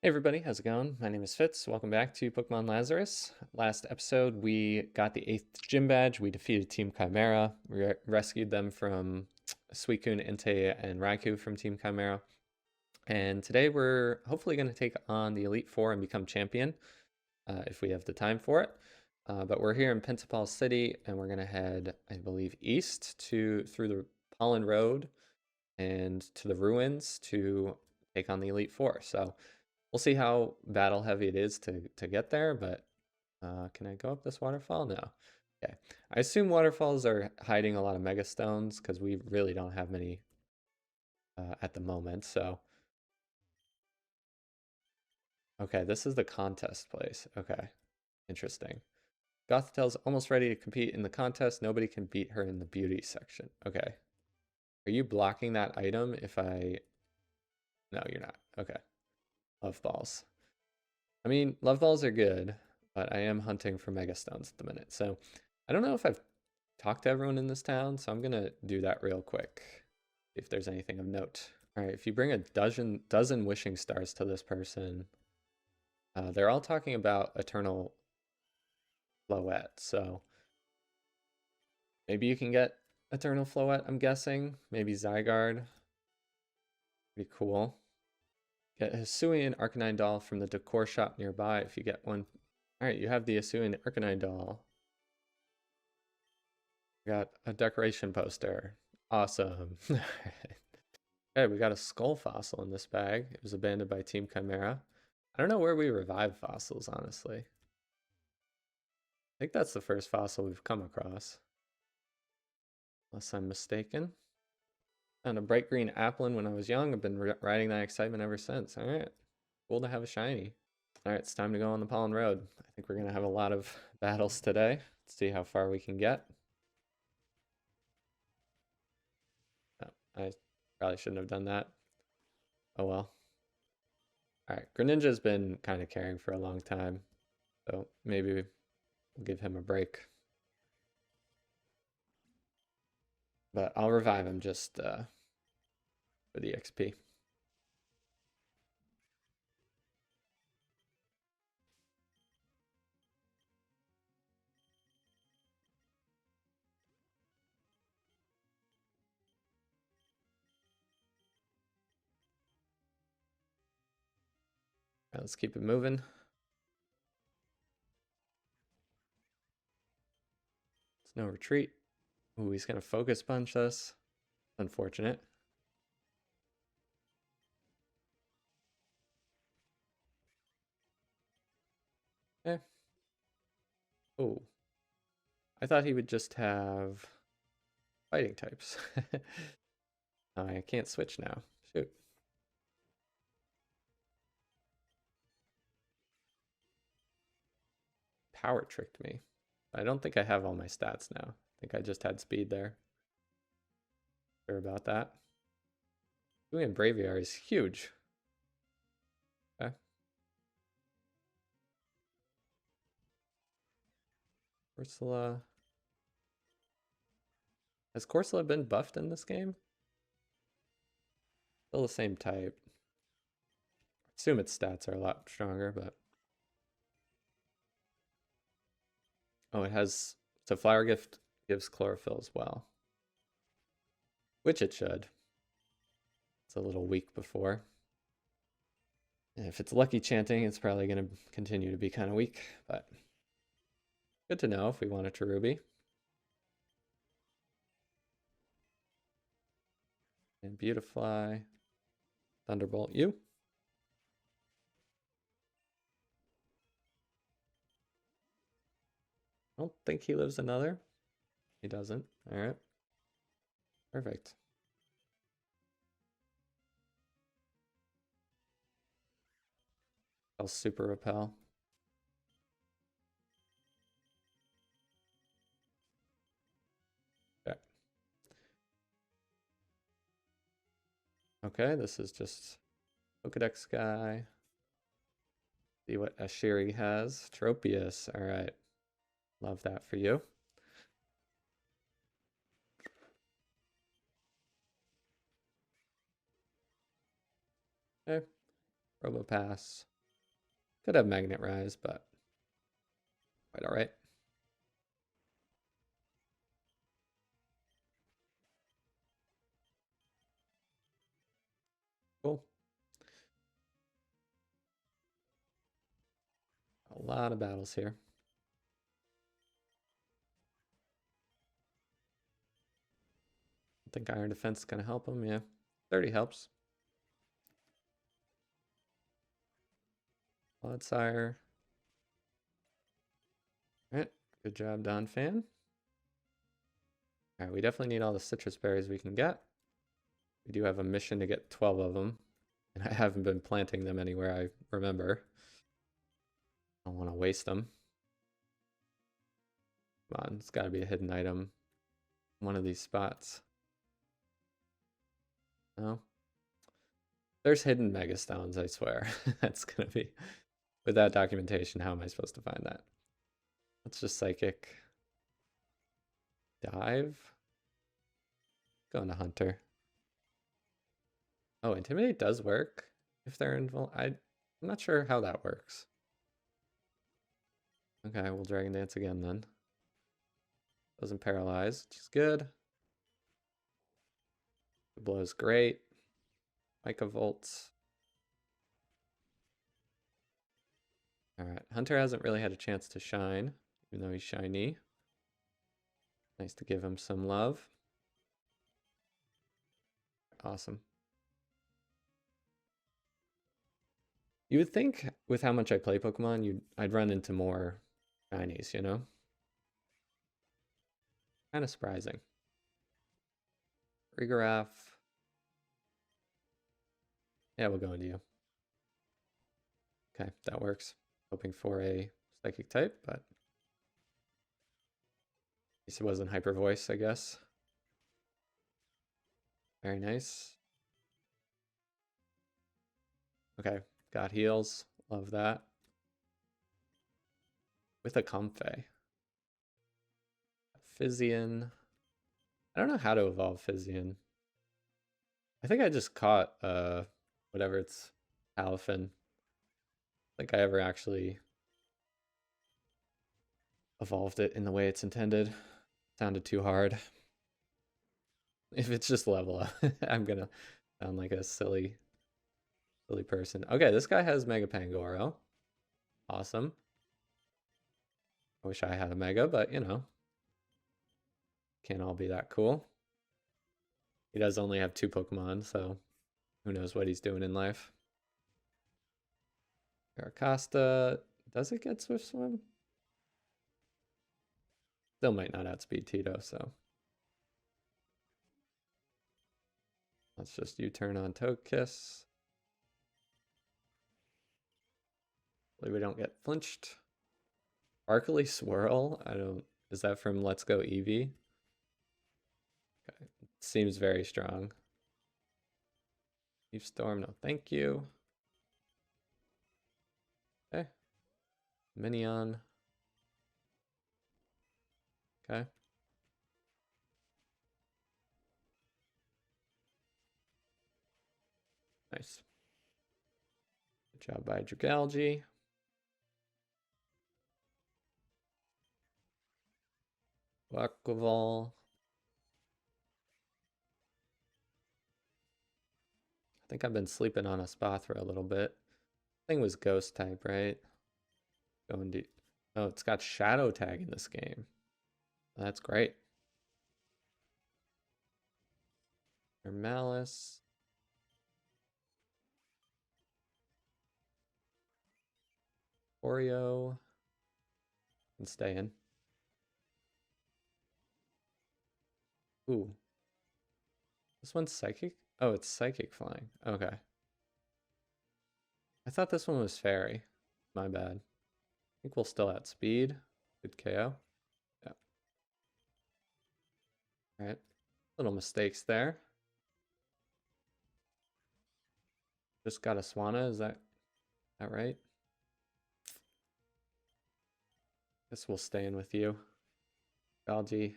Hey everybody, how's it going? My name is Fitz. Welcome back to Pokemon Lazarus. Last episode, we got the 8th gym badge. We defeated Team Chimera, rescued them from Suicune, Entei, and Raikou from Team Chimera. And today we're hopefully going to take on the Elite Four and become champion, if we have the time for it. But we're here in Pentapal City, and we're going to head, I believe, east through the Pollen Road and to the ruins to take on the Elite Four. So we'll see how battle heavy it is to get there, but can I go up this waterfall? No. Okay. I assume waterfalls are hiding a lot of mega stones because we really don't have many at the moment. So, okay, this is the contest place. Okay, interesting. Gothitel's almost ready to compete in the contest. Nobody can beat her in the beauty section. Okay. Are you blocking that item if I... No, you're not. Okay. Love balls. I mean, love balls are good, but I am hunting for mega stones at the minute. So I don't know if I've talked to everyone in this town, so I'm gonna do that real quick. See if there's anything of note. All right, if you bring a dozen wishing stars to this person, they're all talking about eternal Floette. So maybe you can get eternal Floette, I'm guessing. Maybe Zygarde. Pretty cool. Get a Hisuian Arcanine doll from the decor shop nearby if you get one. All right, you have the Hisuian Arcanine doll. Got a decoration poster. Awesome. Okay, we got a skull fossil in this bag. It was abandoned by Team Chimera. I don't know where we revive fossils, honestly. I think that's the first fossil we've come across. Unless I'm mistaken. Found a bright green applin when I was young. I've been riding that excitement ever since. All right, cool to have a shiny. All right, it's time to go on the Pollen Road. I think we're going to have a lot of battles today. Let's see how far we can get. Oh, I probably shouldn't have done that. Oh well. All right, Greninja's been kind of carrying for a long time, so maybe we'll give him a break. But I'll revive him just for the XP. Right, let's keep it moving. It's no retreat. Ooh, he's gonna focus punch us. Unfortunate. Eh. Oh. I thought he would just have fighting types. I can't switch now. Shoot. Power tricked me. I don't think I have all my stats now. I think I just had speed there. Sure about that. Doing Braviary is huge. Okay. Corsola. Has Corsola been buffed in this game? Still the same type. I assume its stats are a lot stronger, but... Oh, it has... So Flower Gift gives Chlorophyll as well. Which it should. It's a little weak before. And if it's Lucky Chanting, it's probably going to continue to be kind of weak, but... Good to know if we want a Cherubi. And Beautifly. Thunderbolt you. I don't think he lives another. He doesn't. All right. Perfect. I'll super repel. Okay. Okay, this is just Pokedex guy. See what Ashiri has. Tropius. All right. Love that for you. Okay. Robopass. Could have Magnet Rise, but quite all right. Cool. A lot of battles here. I think Iron Defense is going to help him. Yeah, 30 helps. Clodsire. All right, good job, Don Fan. All right, we definitely need all the citrus berries we can get. We do have a mission to get 12 of them, and I haven't been planting them anywhere I remember. I don't want to waste them. Come on, it's got to be a hidden item. One of these spots. No? There's hidden megastones, I swear. That's gonna be... Without documentation, how am I supposed to find that? Let's just psychic. Dive. Going to Hunter. Oh, Intimidate does work if they're involved. I'm not sure how that works. Okay, we'll Dragon Dance again then. Doesn't paralyze, which is good. The blow's great. Micah Volts. Alright, Hunter hasn't really had a chance to shine, even though he's shiny. Nice to give him some love. Awesome. You would think with how much I play Pokemon, I'd run into more shinies, you know? Kind of surprising. Regraph. Yeah, we'll go into you. Okay, that works. Hoping for a psychic type, but at least it wasn't Hyper Voice, I guess. Very nice. Okay, got heals. Love that. With a Comfey. Physian. I don't know how to evolve Physian. I think I just caught whatever it's Alphin. Like I ever actually evolved it in the way it's intended. Sounded too hard. If it's just level up, I'm gonna sound like a silly person. Okay, this guy has Mega Pangoro. Awesome. I wish I had a Mega, but you know, can't all be that cool. He does only have 2 Pokemon, so who knows what he's doing in life. Caracasta, does it get Swift Swim? Still might not outspeed Tito, so. Let's just U-turn on Togekiss. Hopefully we don't get flinched. Sparkly Swirl? Is that from Let's Go Eevee? Okay, seems very strong. Leaf Storm, no thank you. Okay. Minion. Okay. Nice. Good job by Dragalge. Aquaval. I think I've been sleeping on a Spathra a little bit. Thing was Ghost type, right? Going deep. Oh, it's got Shadow Tag in this game. That's great. Or Malice. Oreo. And stay in. Ooh. This one's Psychic? Oh, it's Psychic Flying. Okay. I thought this one was Fairy. My bad. I think we'll still outspeed. Good KO. Yeah. Alright. Little mistakes there. Just got a Swanna, is that right? Guess we'll stay in with you. Algae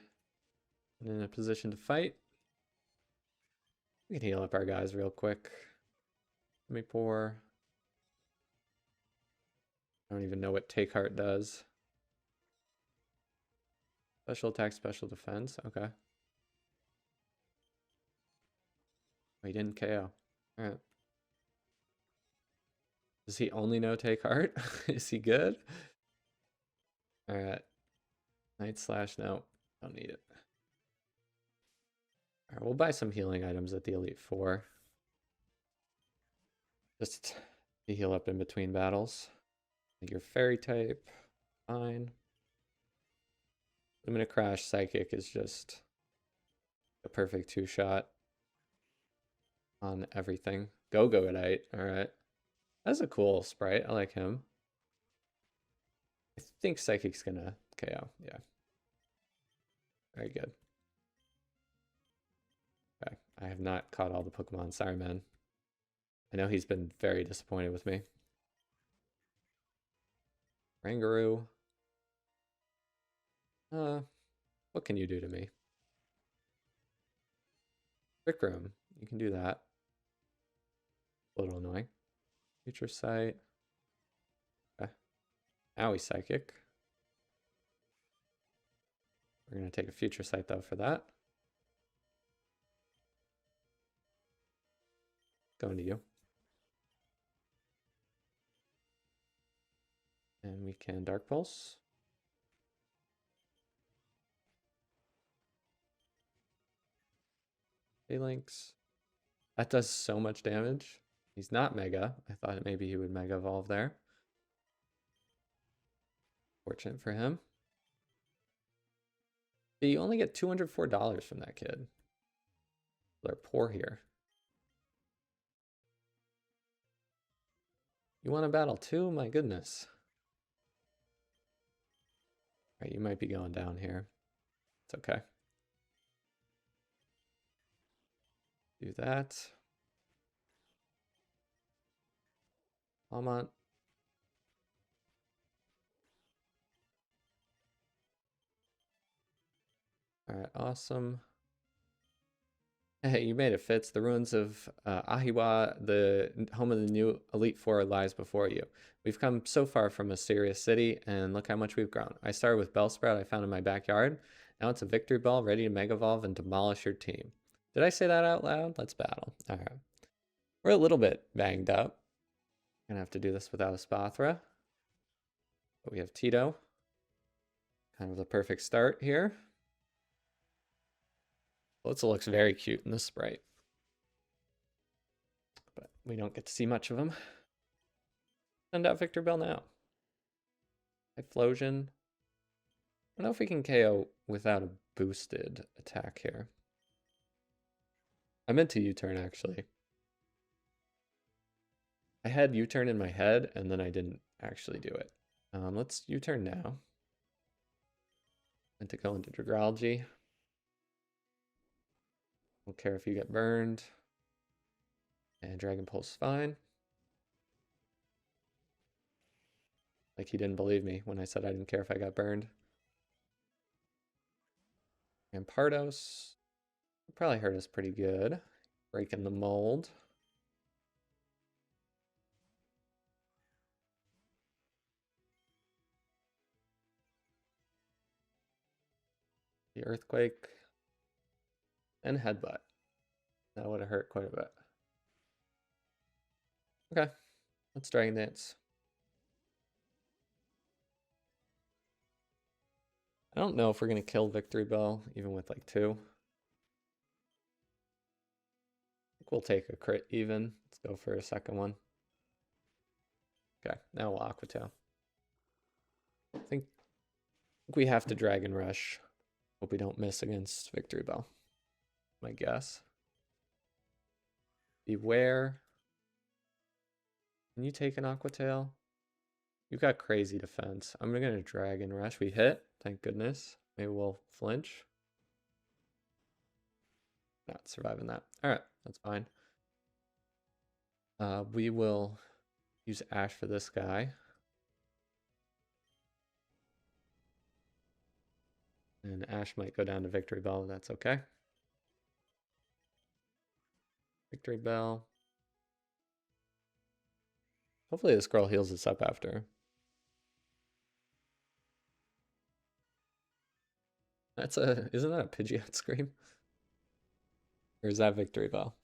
in a position to fight. We can heal up our guys real quick. Let me pour. I don't even know what Take Heart does. Special attack, special defense. Okay. Oh, he didn't KO. All right. Does he only know Take Heart? Is he good? All right. Night Slash. No, don't need it. All right, we'll buy some healing items at the Elite Four. Just to heal up in between battles. Your fairy type. Fine. Luminous Crash Psychic is just a perfect two-shot on everything. Go-Go-Dite. All right. That's a cool sprite. I like him. I think Psychic's gonna KO. Yeah. Very good. Okay. I have not caught all the Pokemon. Sorry, man. I know he's been very disappointed with me. Rangaroo. What can you do to me? Trick Room. You can do that. A little annoying. Future Sight. Okay. Now he's Psychic. We're going to take a Future Sight, though, for that. Going to you. And we can Dark Pulse. Phalanx. That does so much damage. He's not Mega. I thought maybe he would Mega Evolve there. Fortunate for him. But you only get $204 from that kid. They're poor here. You want to battle too? My goodness. All right, you might be going down here. It's okay. Do that. Almont. All right, awesome. Hey, you made it, Fitz. The ruins of Ahiwa, the home of the new Elite Four, lies before you. We've come so far from a serious city, and look how much we've grown. I started with Bellsprout I found in my backyard. Now it's a victory ball ready to Mega Evolve and demolish your team. Did I say that out loud? Let's battle. All right. We're a little bit banged up. Gonna have to do this without a Spathra. But we have Tito. Kind of the perfect start here. Blitzel looks very cute in this sprite. But we don't get to see much of him. Send out Victor Bell now. Typhlosion. I don't know if we can KO without a boosted attack here. I meant to U-turn actually. I had U-turn in my head and then I didn't actually do it. Let's U-turn now. Meant to go into Dragalge. Don't care if you get burned. And Dragon Pulse is fine. Like he didn't believe me when I said I didn't care if I got burned. And Pardos probably hurt us pretty good. Breaking the mold. The Earthquake. And Headbutt. That would have hurt quite a bit. Okay, let's Dragon Dance. I don't know if we're going to kill Victory Bell, even with like 2. I think we'll take a crit even. Let's go for a second one. Okay, now we'll Aqua Tail. I think we have to Dragon Rush. Hope we don't miss against Victory Bell. My guess. Beware. Can you take an Aqua Tail? You've got crazy defense. I'm going to Dragon Rush. We hit. Thank goodness. Maybe we'll flinch. Not surviving that. All right, that's fine. We will use Ash for this guy. And Ash might go down to Victory Bell. That's okay. Victory Bell. Hopefully this girl heals us up after. Isn't that a Pidgeot scream? Or is that Victory Bell?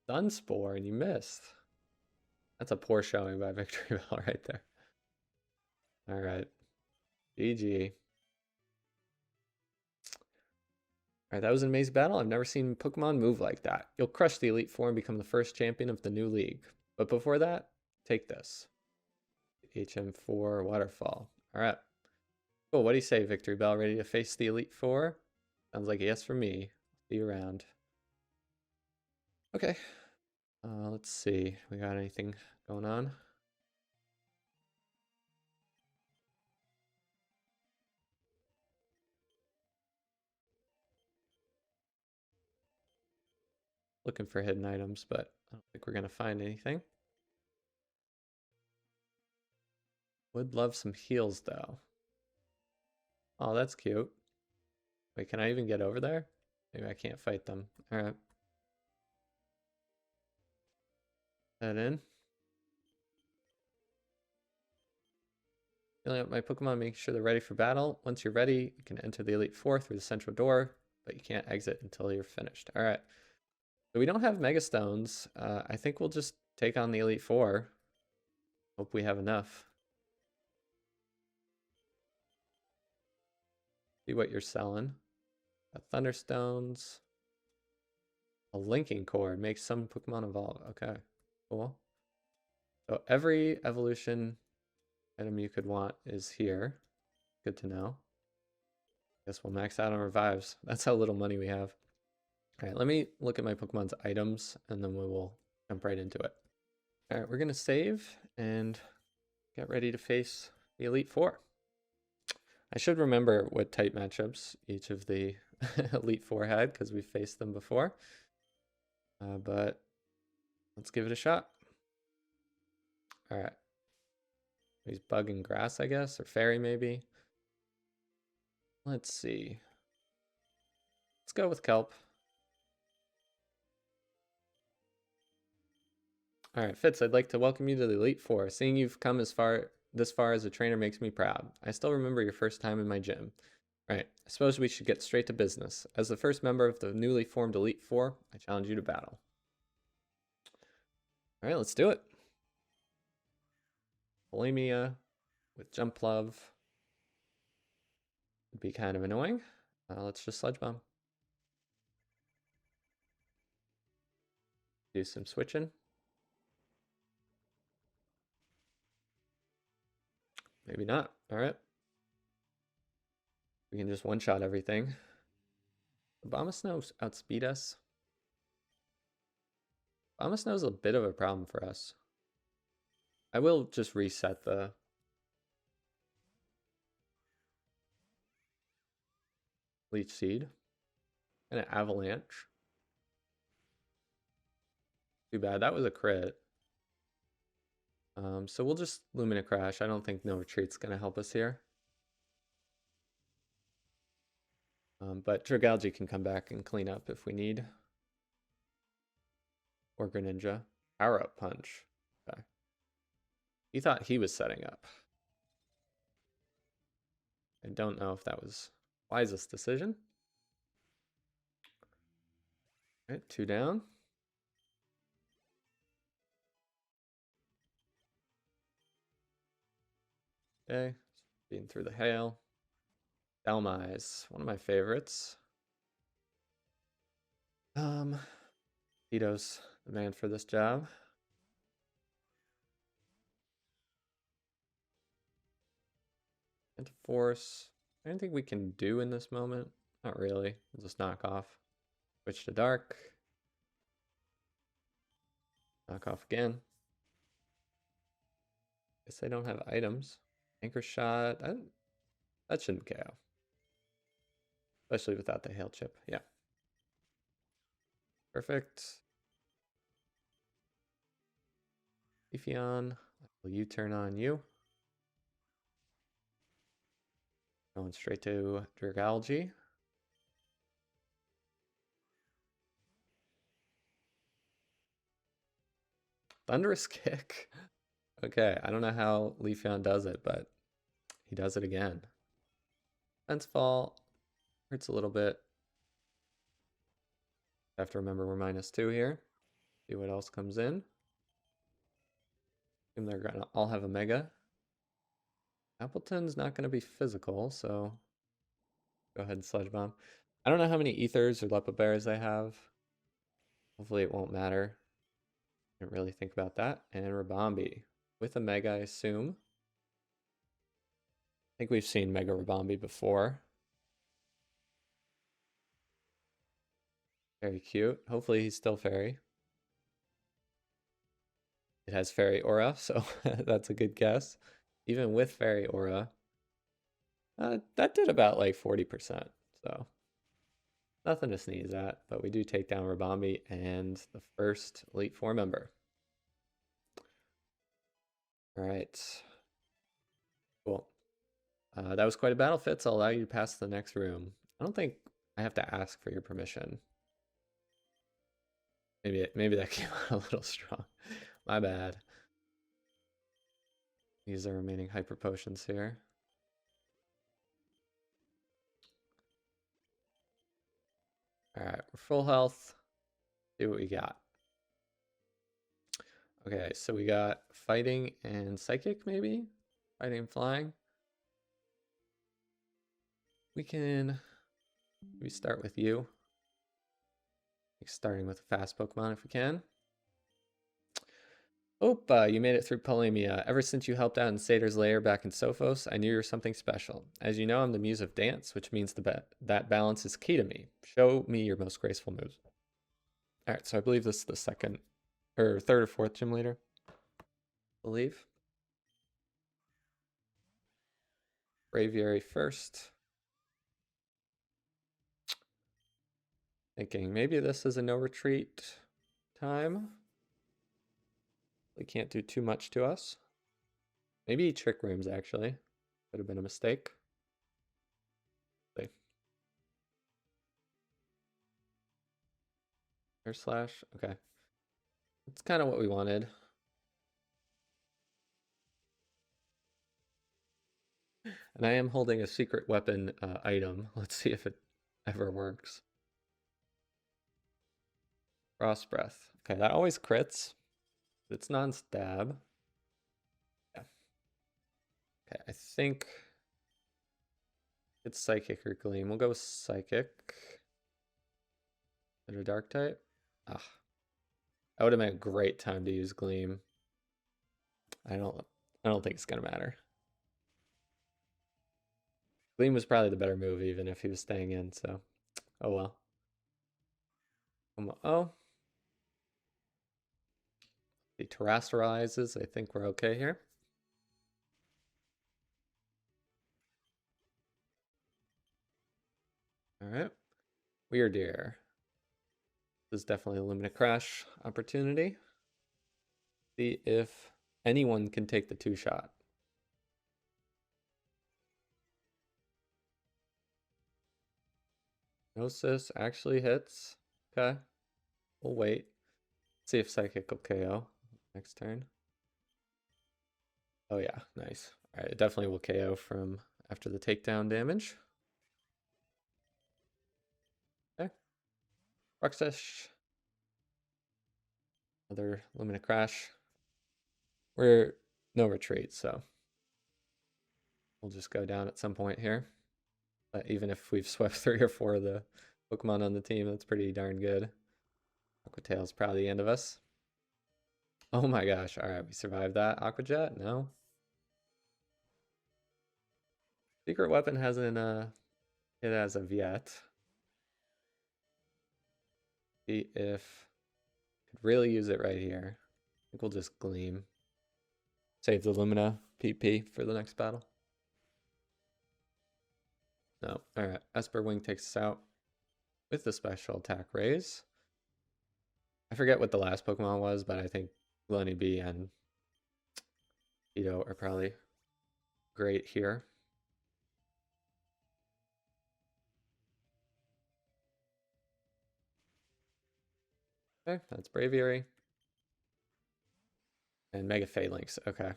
Sunspore, and you missed. That's a poor showing by Victory Bell right there. All right. GG. All right, that was an amazing battle. I've never seen Pokemon move like that. You'll crush the Elite Four and become the first champion of the new league. But before that, take this. HM4 Waterfall. All right. Cool. What do you say, Victory Bell? Ready to face the Elite Four? Sounds like a yes for me. See you around. Okay. Let's see. We got anything going on? Looking for hidden items, but I don't think we're going to find anything. Would love some heals, though. Oh, that's cute. Wait, can I even get over there? Maybe I can't fight them. All right. Head in. Filling up my Pokemon, making sure they're ready for battle. Once you're ready, you can enter the Elite Four through the central door, but you can't exit until you're finished. All right. So we don't have Mega Stones. I think we'll just take on the Elite Four. Hope we have enough. See what you're selling. Got Thunderstones. A linking cord makes some Pokemon evolve. Okay, cool. So every evolution item you could want is here. Good to know. Guess we'll max out on revives. That's how little money we have. All right, let me look at my Pokemon's items and then we will jump right into it. All right, we're gonna save and get ready to face the Elite Four. I should remember what type matchups each of the Elite Four had because we faced them before. But let's give it a shot. All right. He's bug and grass, I guess, or fairy maybe. Let's see. Let's go with kelp. All right, Fitz, I'd like to welcome you to the Elite Four. Seeing you've come this far as a trainer makes me proud. I still remember your first time in my gym. All right, I suppose we should get straight to business. As the first member of the newly formed Elite Four, I challenge you to battle. All right, let's do it. Bulimia with Jump Love would be kind of annoying. Let's just Sludge Bomb. Do some switching. Maybe not. All right. We can just one-shot everything. Abomasnow outspeed us. Abomasnow is a bit of a problem for us. I will just reset the Leech Seed and an Avalanche. Too bad. That was a crit. So we'll just Lumina Crash. I don't think No Retreat's going to help us here. But Dragalge can come back and clean up if we need. Or Greninja. Power Up Punch. Okay. He thought he was setting up. I don't know if that was wisest decision. All right, 2 down. Okay, being through the hail. Dhelmise, one of my favorites. Tito's the man for this job. Into Force. Anything we can do in this moment? Not really. We'll just knock off. Switch to Dark. Knock off again. Guess they don't have items. Anchor Shot. That shouldn't KO. Especially without the Hail Chip. Yeah. Perfect. Leafeon. Will you turn on you? Going straight to Dragalge. Thunderous Kick. Okay, I don't know how Leafeon does it, but he does it again. Fence fall hurts a little bit. I have to remember we're -2 here. See what else comes in. Assume they're gonna all have a mega. Appleton's not gonna be physical, so go ahead and Sludge Bomb. I don't know how many ethers or Lepa Bears I have. Hopefully it won't matter. Didn't really think about that. And Rabombi with a mega, I assume. I think we've seen Mega Rabombi before. Very cute. Hopefully he's still fairy. It has fairy aura, so that's a good guess. Even with fairy aura, that did about like 40%. So nothing to sneeze at, but we do take down Rabombi and the first Elite Four member. All right. Cool. That was quite a battle, Fitz. I'll allow you to pass to the next room. I don't think I have to ask for your permission. Maybe that came out a little strong. My bad. Use the remaining hyper potions here. All right, we're full health. See what we got. Okay, so we got fighting and psychic, maybe? Fighting and flying. We can maybe start with you. Starting with a fast Pokemon if we can. Oh, you made it through Polemia. Ever since you helped out in Satyr's lair back in Sophos, I knew you were something special. As you know, I'm the muse of dance, which means that balance is key to me. Show me your most graceful moves. All right, so I believe this is the second, or third or fourth gym leader. I believe. Braviary first. Thinking maybe this is a no retreat time. They can't do too much to us. Maybe trick rooms actually. Could have been a mistake. See. Air slash. Okay. That's kind of what we wanted. And I am holding a secret weapon item. Let's see if it ever works. Frost Breath. Okay, that always crits. It's non-stab. Yeah. Okay, I think it's Psychic or Gleam. We'll go with Psychic. Is it a Dark type? Ah. That would have been a great time to use Gleam. I don't think it's gonna matter. Gleam was probably the better move even if he was staying in, so oh well. Oh. He terrestrializes. I think we're okay here. All right. Weird Deer. This is definitely a Lumina Crash opportunity. See if anyone can take the 2-shot. Gnosis actually hits. Okay. We'll wait. See if Psychic will KO next turn. Oh yeah, nice. All right, it definitely will KO from after the takedown damage. Okay. Rocksesh. Another Lumina Crash. We're no retreat, so we'll just go down at some point here. But even if we've swept 3 or 4 of the Pokemon on the team, that's pretty darn good. Aqua Tail's probably the end of us. Oh my gosh, alright, we survived that. Aqua Jet? No. Secret Weapon hasn't hit as of yet. See if could really use it right here. I think we'll just Gleam. Save the Lumina PP for the next battle. No, alright. Esper Wing takes us out with the special attack raise. I forget what the last Pokemon was, but I think Lenny B and Tito are probably great here. Okay, that's Braviary. And Mega Phalanx, okay.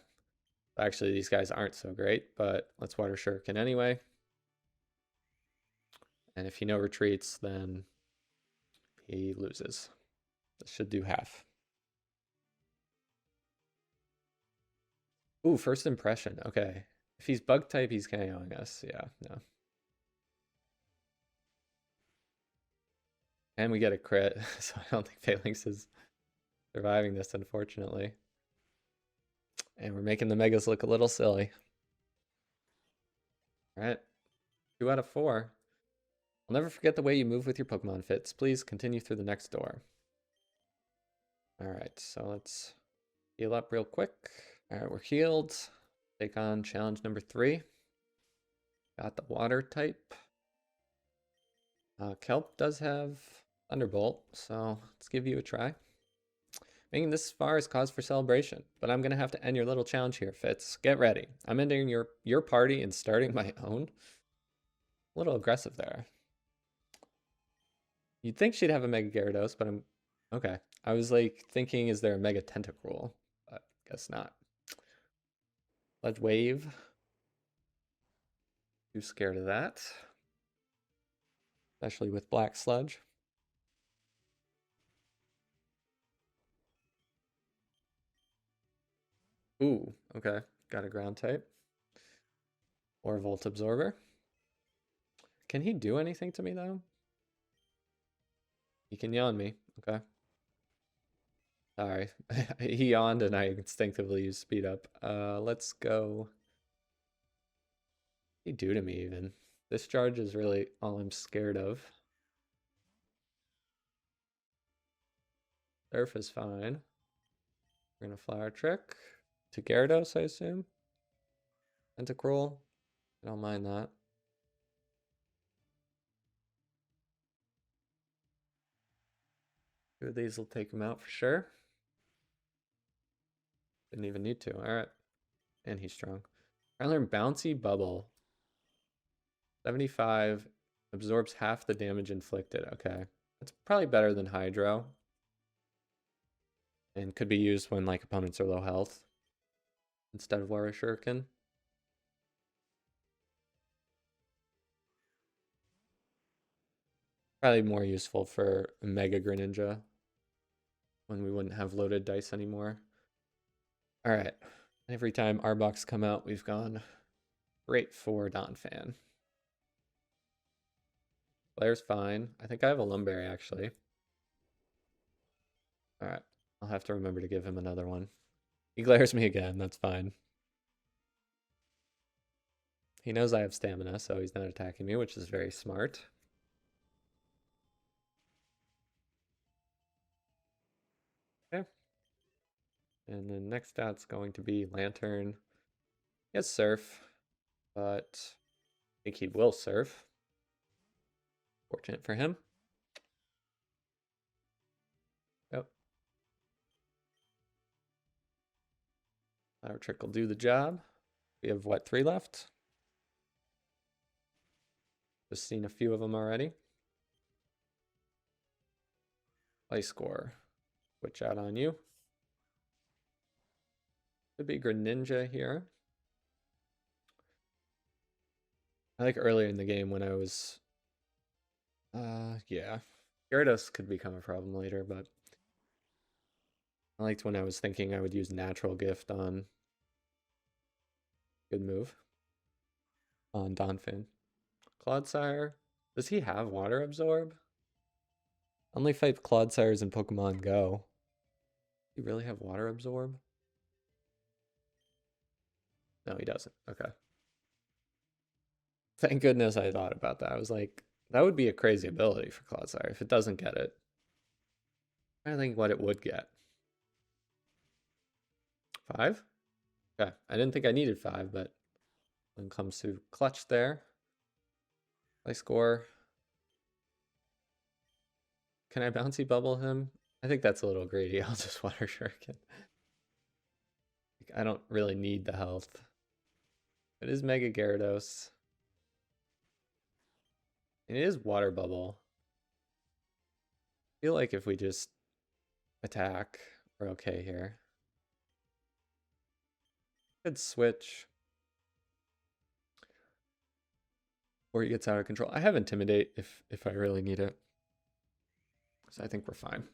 Actually, these guys aren't so great, but let's Water Shuriken anyway. And if he no retreats, then he loses. This should do half. Ooh, first impression. Okay. If he's bug type, he's KOing us. Yeah, no. And we get a crit, so I don't think Phalanx is surviving this, unfortunately. And we're making the Megas look a little silly. All right. 2 out of 4. I'll never forget the way you move with your Pokemon Fits. Please continue through the next door. All right, so let's heal up real quick. All right, we're healed. Take on challenge number 3. Got the water type. Kelp does have Thunderbolt, so let's give you a try. Making this far is cause for celebration, but I'm gonna have to end your little challenge here, Fitz. Get ready. I'm ending your party and starting my own. A little aggressive there. You'd think she'd have a Mega Gyarados, but I'm okay. I was like thinking, is there a Mega Tentacruel? But guess not. Ledge Wave. Too scared of that. Especially with Black Sludge. Ooh, okay. Got a ground type. Or Volt Absorber. Can he do anything to me though? He can yawn me. Okay. Sorry. He yawned and I instinctively used speed up. Let's go. What did he do to me even? This charge is really all I'm scared of. Surf is fine. We're gonna Flower Trick to Gyarados, I assume. Tentacruel. I don't mind that. Two of these will take him out for sure. Didn't even need to. All right. And he's strong. I learned Bouncy Bubble. 75 absorbs half the damage inflicted. Okay. That's probably better than Hydro. And could be used when like opponents are low health instead of Water Shuriken. Probably more useful for Mega Greninja when we wouldn't have loaded dice anymore. All right. Every time Arbok's come out, we've gone great for Donphan. Blair's fine. I think I have a Lumberry actually. All right. I'll have to remember to give him another one. He glares me again. That's fine. He knows I have stamina, so he's not attacking me, which is very smart. Okay. And then next out's going to be Lantern. He has Surf, but I think he will Surf. Fortunate for him. Yep. Flower Trick will do the job. We have what, 3 left? Just seen a few of them already. Ice Score. Switch out on you. Could be Greninja here. I like earlier in the game when I was yeah. Gyarados could become a problem later, but I liked when I was thinking I would use Natural Gift on good move on Donphan. Clodsire, does he have Water Absorb? Only fight Clodsires in Pokemon Go. Do you really have Water Absorb? No, he doesn't. Okay. Thank goodness I thought about that. I was like, that would be a crazy ability for Clodsire if it doesn't get it. I think what it would get. 5? Okay. I didn't think I needed 5, but when it comes to clutch there, I score. Can I bouncy bubble him? I think that's a little greedy. I'll just Water Shuriken. I don't really need the health. It is Mega Gyarados. And it is Water Bubble. I feel like if we just attack, we're okay here. Could switch. Or he gets out of control. I have Intimidate if I really need it. So I think we're fine.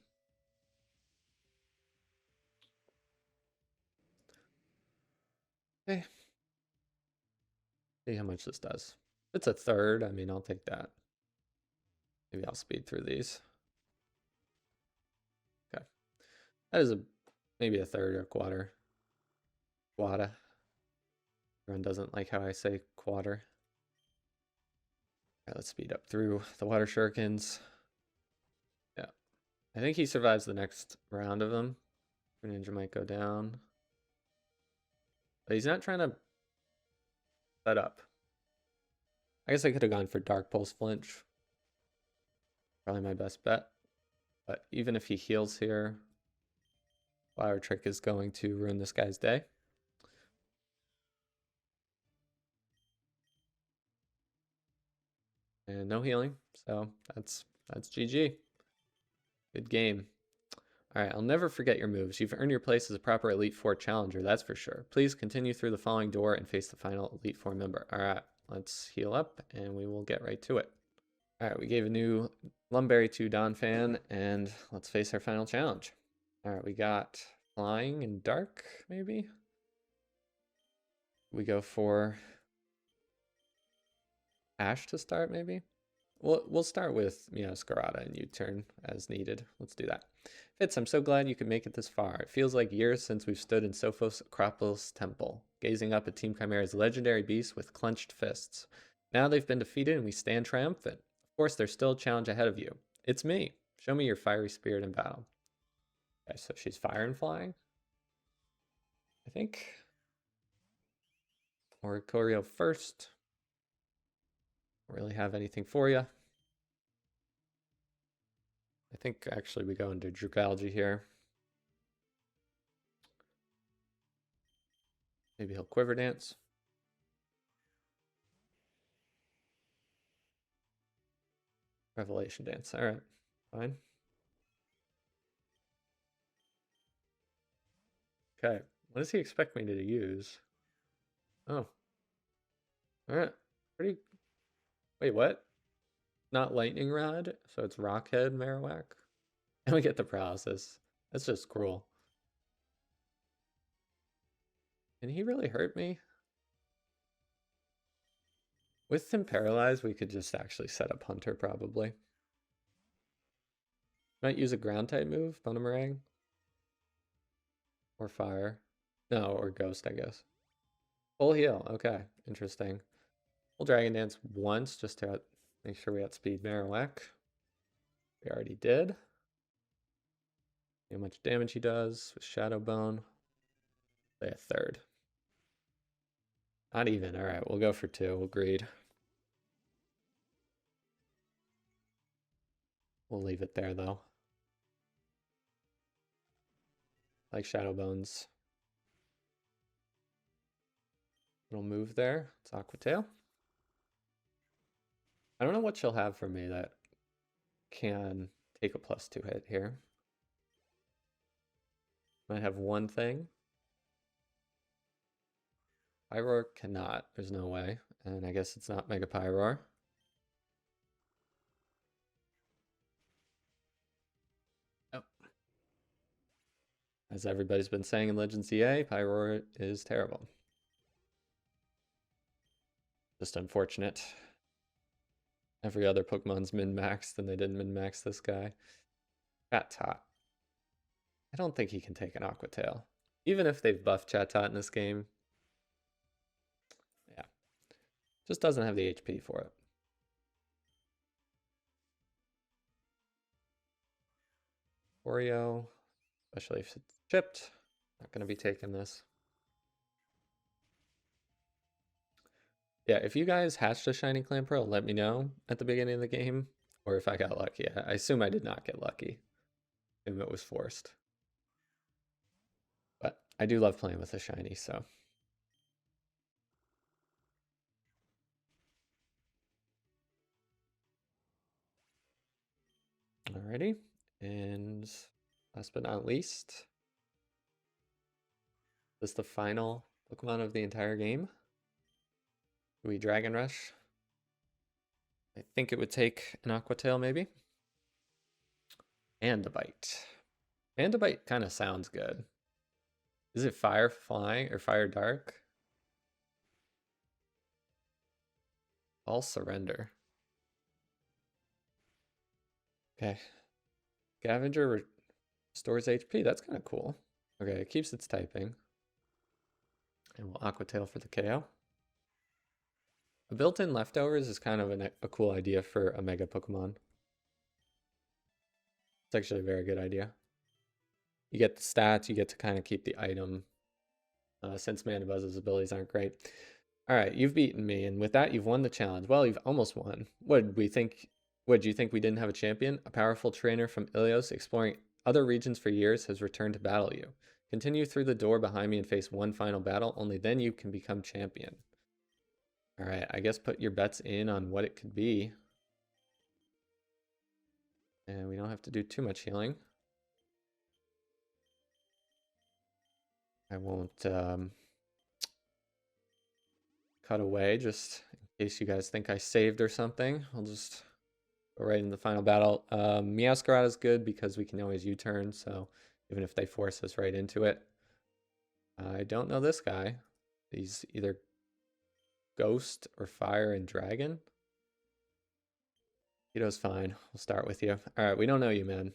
Okay. See how much this does. If it's a third, I mean, I'll take that. Maybe I'll speed through these. Okay. That is maybe a third or a quarter. Quada. Everyone doesn't like how I say quarter. All right, let's speed up through the water shurikens. Yeah. I think he survives the next round of them. Ninja might go down. But he's not trying to set up. I guess I could have gone for Dark Pulse Flinch. Probably my best bet. But even if he heals here, Flower Trick is going to ruin this guy's day. And no healing, so that's GG. Good game. All right, I'll never forget your moves. You've earned your place as a proper Elite Four challenger, that's for sure. Please continue through the following door and face the final Elite Four member. All right, let's heal up and we will get right to it. All right, we gave a new Lumberry to Donphan, and let's face our final challenge. All right, we got Flying and Dark, maybe? We go for Ash to start, maybe? We'll start with Scarada and U-turn as needed. Let's do that. Fitz, I'm so glad you could make it this far. It feels like years since we've stood in Sophos Acropolis Temple, gazing up at Team Chimera's legendary beasts with clenched fists. Now they've been defeated and we stand triumphant. Of course, there's still a challenge ahead of you. It's me. Show me your fiery spirit in battle. Okay, so she's fire and flying, I think. Or Corio first. Don't really have anything for you. I think actually we go into Drugalgy here. Maybe he'll Quiver Dance. Revelation Dance. All right, fine. Okay, what does he expect me to use? Oh. All right, pretty. Wait, what? Not Lightning Rod, so it's Rockhead Marowak? And we get the paralysis. That's just cruel. Can he really hurt me? With him paralyzed, we could just actually set up Hunter, probably. Might use a ground type move, Bonemerang. Or fire. No, or ghost, I guess. Full heal, okay, interesting. We'll Dragon Dance once just to make sure we outspeed Marowak. We already did. See how much damage he does with Shadow Bone. Say a third. Not even. All right, we'll go for 2. Agreed. We'll leave it there, though. Like Shadow Bones. Little move there. It's Aqua Tail. I don't know what she'll have for me that can take a +2 hit here. Might have one thing. Pyroar cannot. There's no way. And I guess it's not Mega Pyroar. Oh. As everybody's been saying in Legends EA, Pyroar is terrible. Just unfortunate. Every other Pokemon's min-maxed and they didn't min-max this guy. Chatot. I don't think he can take an Aqua Tail. Even if they've buffed Chatot in this game. Yeah. Just doesn't have the HP for it. Oreo, especially if it's chipped. Not going to be taking this. Yeah, if you guys hatched a Shiny Clamperl, let me know at the beginning of the game. Or if I got lucky. I assume I did not get lucky. And it was forced. But I do love playing with a Shiny, so. Alrighty. And last but not least, this is the final Pokemon of the entire game. Do we Dragon Rush? I think it would take an Aqua Tail maybe. Andabite. Andabite kind of sounds good. Is it Fire Flying or Fire Dark? All Surrender. Okay. Scavenger restores HP. That's kind of cool. Okay, it keeps its typing. And we'll Aqua Tail for the KO. A built-in leftovers is kind of a cool idea for a Mega Pokemon. It's actually a very good idea. You get the stats, you get to kind of keep the item, since Mandabuzz's abilities aren't great. All right, you've beaten me, and with that, you've won the challenge. Well, you've almost won. What did we think? What, do you think we didn't have a champion? A powerful trainer from Ilios exploring other regions for years has returned to battle you. Continue through the door behind me and face one final battle. Only then you can become champion. All right, I guess put your bets in on what it could be. And we don't have to do too much healing. I won't cut away just in case you guys think I saved or something. I'll just go right in the final battle. Meowscarada is good because we can always U-turn, so even if they force us right into it. I don't know this guy. He's either Ghost or Fire and Dragon. Keto's fine. We'll start with you. All right, we don't know you, man.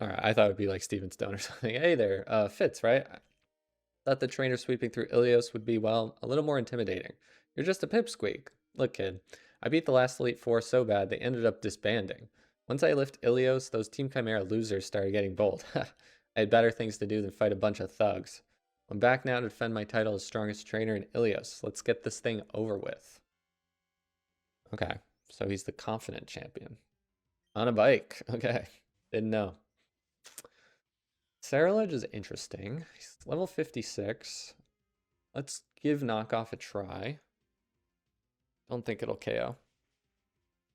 All right, I thought it'd be like Steven Stone or something. Hey there, Fitz, right? Thought the trainer sweeping through Ilios would be, well, a little more intimidating. You're just a pipsqueak. Look, kid, I beat the last Elite Four so bad they ended up disbanding. Once I left Ilios, those Team Chimera losers started getting bold. I had better things to do than fight a bunch of thugs. I'm back now to defend my title as strongest trainer in Ilios. Let's get this thing over with. Okay, so he's the confident champion. On a bike. Okay, didn't know. Saralege is interesting. He's level 56. Let's give knockoff a try. Don't think it'll KO.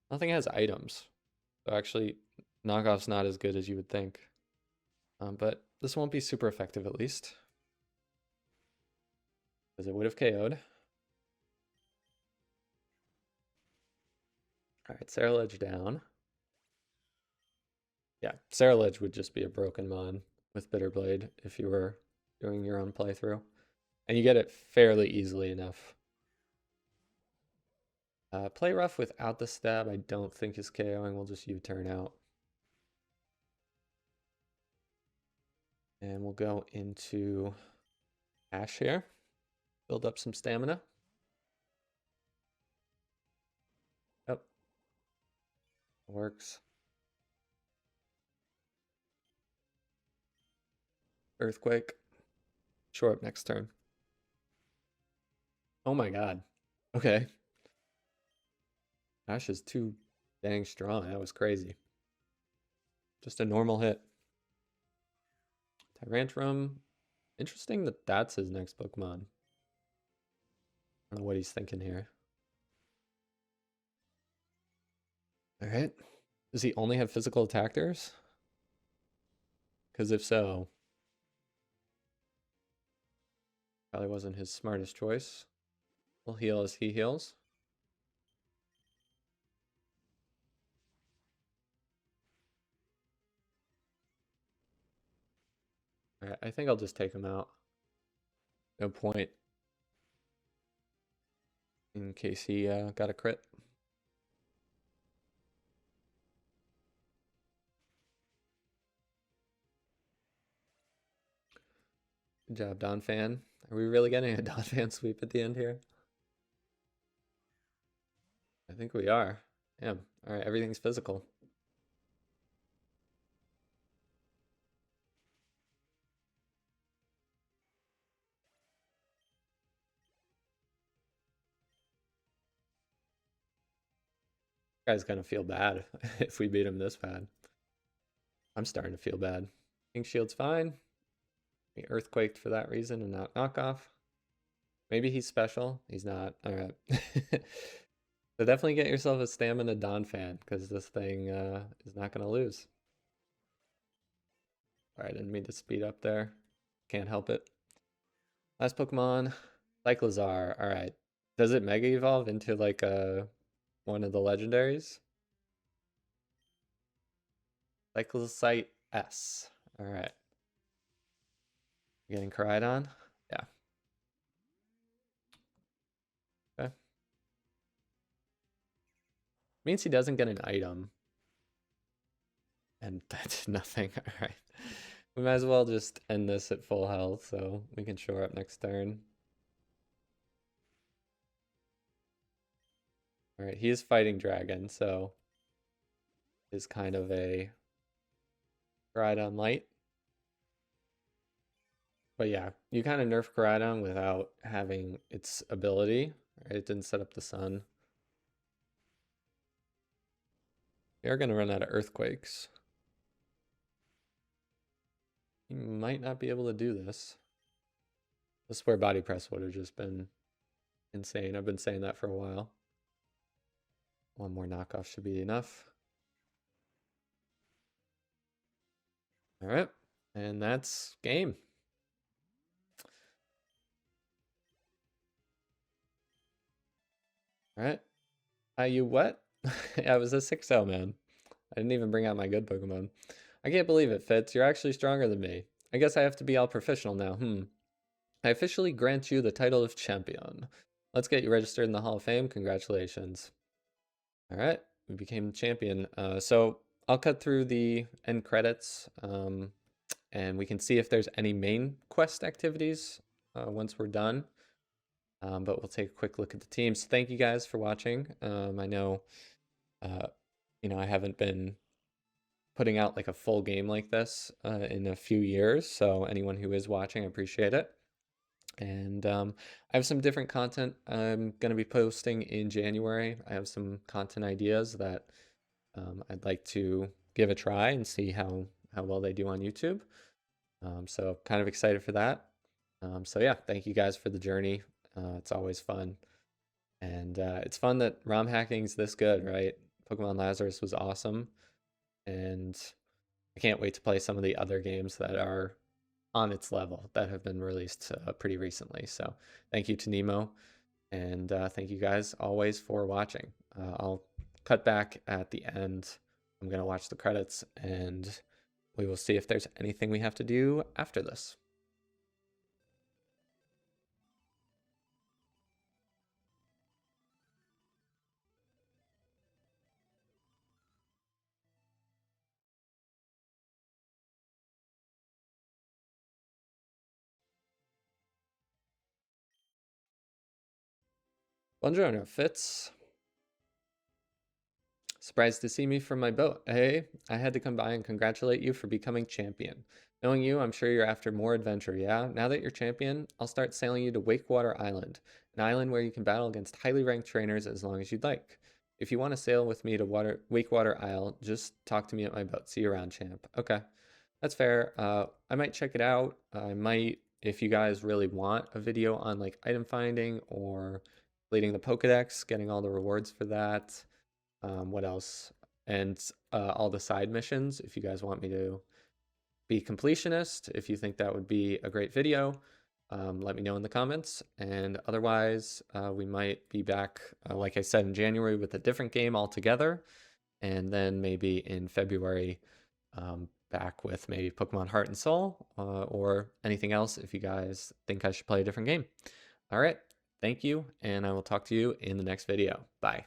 Nothing has items. So actually, knockoff's not as good as you would think. But this won't be super effective at least. Because it would have KO'd. Alright, Saralege down. Yeah, Saralege would just be a broken mon with Bitterblade if you were doing your own playthrough. And you get it fairly easily enough. Play rough without the stab, I don't think is KOing. We'll just U-turn out. And we'll go into Ash here. Build up some stamina. Yep. Works. Earthquake. Shore up next turn. Oh my god. Okay. Ash is too dang strong. That was crazy. Just a normal hit. Tyrantrum. Interesting that that's his next Pokemon. I don't know what he's thinking here. Alright. Does he only have physical attackers? Because if so, probably wasn't his smartest choice. We'll heal as he heals. Alright, I think I'll just take him out. No point. In case he got a crit. Good job, Donphan. Are we really getting a Donphan sweep at the end here? I think we are. Yeah. Alright, everything's physical. Guy's gonna feel bad if we beat him this bad. I'm starting to feel bad. King Shield's fine. We earthquaked for that reason and not knockoff. Maybe he's special. He's not. Alright. So definitely get yourself a stamina Donphan, because this thing is not gonna lose. Alright, didn't mean to speed up there. Can't help it. Last Pokemon, Cyclizar. All right. Does it Mega Evolve into like one of the legendaries? Cyclosite S. All right. Getting Koraidon? Yeah. Okay. Means he doesn't get an item. And that's nothing. All right. We might as well just end this at full health so we can shore up next turn. All right. He is fighting Dragon, so is kind of a Koraidon light. But yeah, you kind of nerf Koraidon without having its ability. Right? It didn't set up the sun. We are going to run out of earthquakes. You might not be able to do this. This is where body press would have just been insane. I've been saying that for a while. One more knockoff should be enough. All right. And that's game. All right. You what? Yeah, it was a 6-0, man. I didn't even bring out my good Pokemon. I can't believe it, Fitz. You're actually stronger than me. I guess I have to be all professional now. I officially grant you the title of champion. Let's get you registered in the Hall of Fame. Congratulations. All right, we became champion. So I'll cut through the end credits, and we can see if there's any main quest activities once we're done. But we'll take a quick look at the teams. Thank you guys for watching. I know, I haven't been putting out like a full game like this in a few years. So anyone who is watching, I appreciate it. And I have some different content I'm going to be posting in January. I have some content ideas that I'd like to give a try and see how well they do on YouTube. So kind of excited for that. So yeah, thank you guys for the journey. It's always fun. And it's fun that ROM hacking's this good, right? Pokemon Lazarus was awesome. And I can't wait to play some of the other games that are on its level that have been released pretty recently. So thank you to Nemo, and thank you guys always for watching. I'll cut back at the end. I'm going to watch the credits, and we will see if there's anything we have to do after this. Buongiorno, Fitz. Surprised to see me from my boat. Hey, I had to come by and congratulate you for becoming champion. Knowing you, I'm sure you're after more adventure, yeah? Now that you're champion, I'll start sailing you to Wakewater Island, an island where you can battle against highly ranked trainers as long as you'd like. If you want to sail with me to Wakewater Isle, just talk to me at my boat. See you around, champ. Okay, that's fair. I might check it out. I might, if you guys really want a video on like item finding or completing the Pokedex, getting all the rewards for that. What else? And all the side missions, if you guys want me to be completionist, if you think that would be a great video, let me know in the comments. And otherwise, we might be back, like I said, in January with a different game altogether. And then maybe in February, back with maybe Pokemon Heart and Soul or anything else if you guys think I should play a different game. All right. Thank you. And I will talk to you in the next video. Bye.